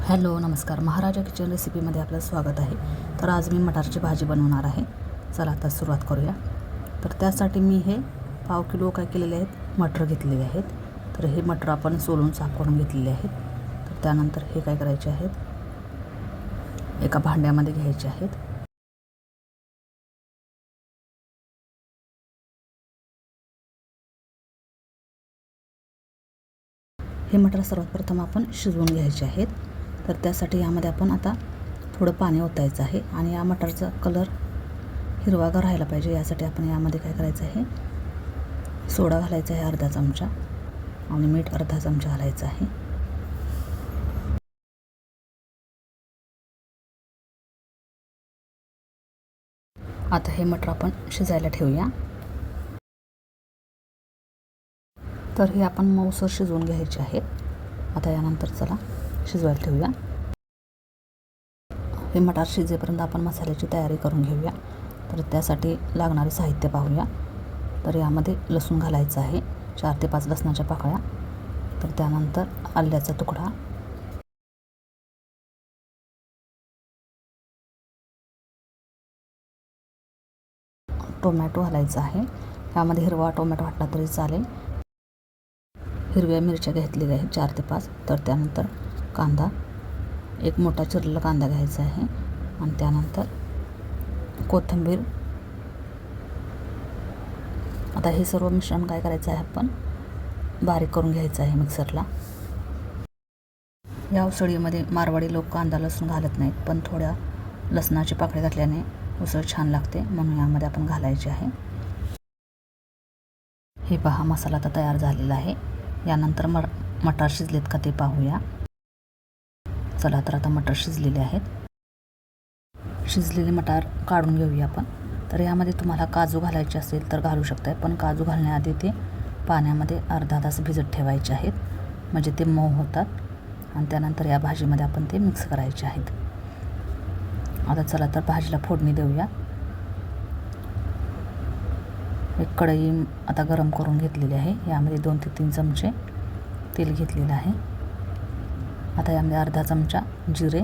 Hello नमस्कार. महाराजा kitchen रेसिपीमध्ये आपलं स्वागत आहे. तर आज मी मटारची भाजी बनवणार आहे. चला आता सुरुवात करूया. तर त्यासाठी मी हे पाव किलो काय केलेले आहेत मटर घेतलेले आहेत. तर हे मटर आपण सोलून साफ करून घेतलेले आहेत. तर त्यानंतर हे काय करायचे आहेत, एका भांड्यामध्ये घ्यायचे आहेत. हे मटर सर्वात प्रथम आपण शिजवून घ्यायचे आहेत. तर त्यासाठी यामध्ये आपण आता थोडं पाणी ओतायचं आहे आणि या मटारचा कलर हिरवागार राहायला पाहिजे. यासाठी आपण यामध्ये काय करायचं आहे, सोडा घालायचा आहे अर्धा चमचा आणि मीठ अर्धा चमचा घालायचं आहे. आता हे मटर आपण शिजायला ठेवूया. तर हे आपण मऊसर शिजवून घ्यायचे आहेत. आता यानंतर चला शिजवायला ठेवूया. हे मटार शिजेपर्यंत आपण मसाल्याची तयारी करून घेऊया. तर त्यासाठी लागणारे साहित्य पाहूया. तर यामध्ये लसूण घालायचं आहे, 4 ते 5 लसणाच्या पाकळ्या. तर त्यानंतर आल्याचा तुकडा, टोमॅटो घालायचा आहे. यामध्ये हिरवा टोमॅटो घातला तरी चालेल. हिरव्या मिरच्या घेतलेल्या आहेत 4 ते 5. तर त्यानंतर कांदा, एक मोठा चिरलेला कांदा घ्यायचा आहे आणि त्यानंतर कोथिंबीर. आता हे सर्व मिश्रण काय करायचं आहे, आपण बारीक करून घ्यायचं आहे मिक्सरला. या उसळीमध्ये मारवाडी लोक कांदा लसूण घालत नाहीत, पण थोड्या लसणाची पाकळी घातल्याने उसळ छान लागते, म्हणून यामध्ये आपण घालायचे आहे. हे पहा, मसाला आता तयार झालेला आहे. यानंतर मटार शिजलेत का ते पाहूया. चला तर आता मटार शिजलेले आहेत. शिजलेले मटार काढून घेऊया आपण. तर यामध्ये तुम्हाला काजू घालायचे असेल तर घालू शकताय, पण काजू घालण्याआधी ते पाण्यामध्ये अर्धा तास भिजत ठेवायचे आहेत, म्हणजे ते मऊ होतात. आणि त्यानंतर या भाजीमध्ये आपण ते मिक्स करायचे आहेत. आता चला तर भाजीला फोडणी देऊया. एक कढई आता गरम करून घेतलेली आहे. यामध्ये 2 ते 3 चमचे तेल घेतलेलं आहे. आता यामध्ये अर्धा चमचा जिरे.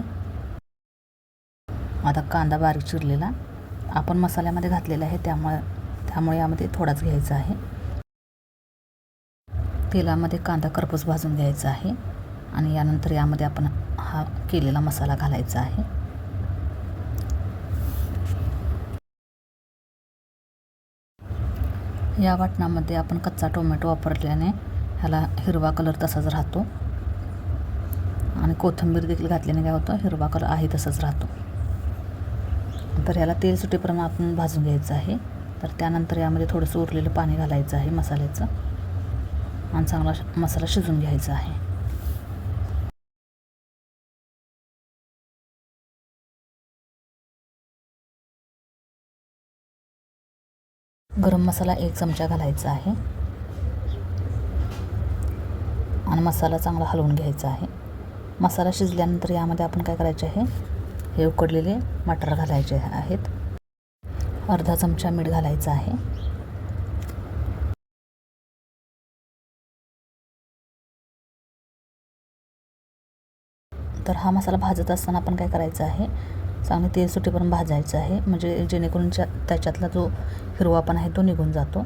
आता कांदा बारीक चिरलेला आपण मसाल्यामध्ये घातलेला आहे, त्यामुळे यामध्ये थोडाच घ्यायचा आहे. तेलामध्ये कांदा करपूस भाजून घ्यायचा आहे आणि यानंतर यामध्ये आपण हा केलेला मसाला घालायचा आहे. या वाटणामध्ये आपण कच्चा टोमॅटो वापरल्याने ह्याला हिरवा कलर तसाच राहतो आणि कोथिंबीर देखील घातल्याने काय होतं, हिरवा कलर आहे तसाच राहतो. तर ह्याला तेल सुटेपर्यंत आपण भाजून घ्यायचं आहे. तर त्यानंतर यामध्ये थोडंसं उरलेलं पाणी घालायचं आहे मसाल्याचं आणि चांगला मसाला शिजून घ्यायचा आहे. गरम मसाला 1 चमचा घालायचा आहे आणि मसाला चांगला हलवून घ्यायचा आहे. मसाला शिजल्यानंतर यामध्ये आपण काय करायचे आहे, हे उकडलेले मटार घालायचे आहेत. अर्धा चमचा मीठ घालायचं आहे. तर हा मसाला भाजत असताना आपण काय करायचं आहे, चांगले तेल सुटेपर्यंत भाजायचं आहे, म्हणजे जेणेकरून त्याच्यातला जो हिरवापणा आहे तो निघून जातो.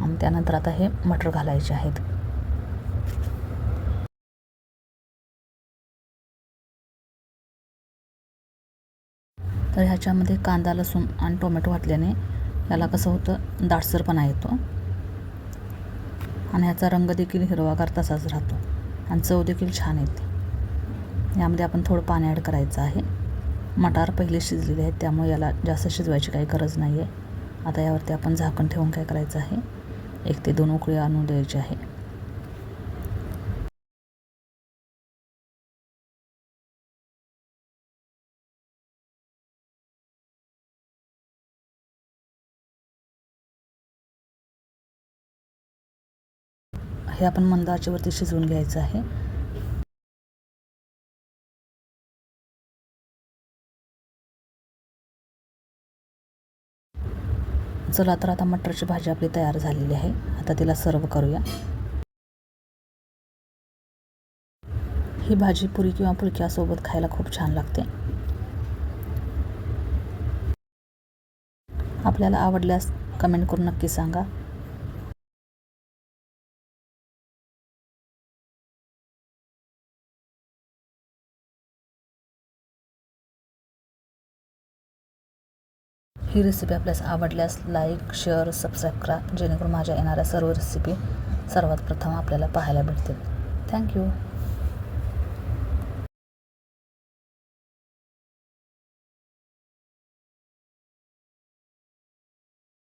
आणि त्यानंतर आता हे मटर घालायचे आहेत. तर ह्याच्यामध्ये कांदा लसूण आणि टोमॅटो घातल्याने याला कसं होतं, दाटसरपणा येतो आणि ह्याचा रंग देखील हिरवागार तसाच राहतो आणि चव देखील छान येते. यामध्ये आपण थोडं पाणी ॲड करायचं आहे. मटार पहिले शिजलेले आहेत, त्यामुळे याला जास्त शिजवायची काही गरज नाही आहे. आता यावरती आपण झाकण ठेवून काय करायचं आहे, 1 ते 2 उकळी आणून द्यायची आहे. हे आपण मंद आचेवरती शिजवून घ्यायचं आहे. चला तर आता मटरची भाजी आपली तयार झालेली आहे. आता तिला सर्व करूया. ही भाजी पुरी किंवा पुलक्यासोबत खायला खूप छान लागते. आपल्याला आवडल्यास कमेंट करून नक्की सांगा. ही रेसिपी आपल्यास आवडल्यास लाईक, शेअर, सबस्क्राईब करा, जेणेकरून माझ्या येणाऱ्या सर्व रेसिपी सर्वात प्रथम आपल्याला पाहायला भेटतील. थँक्यू.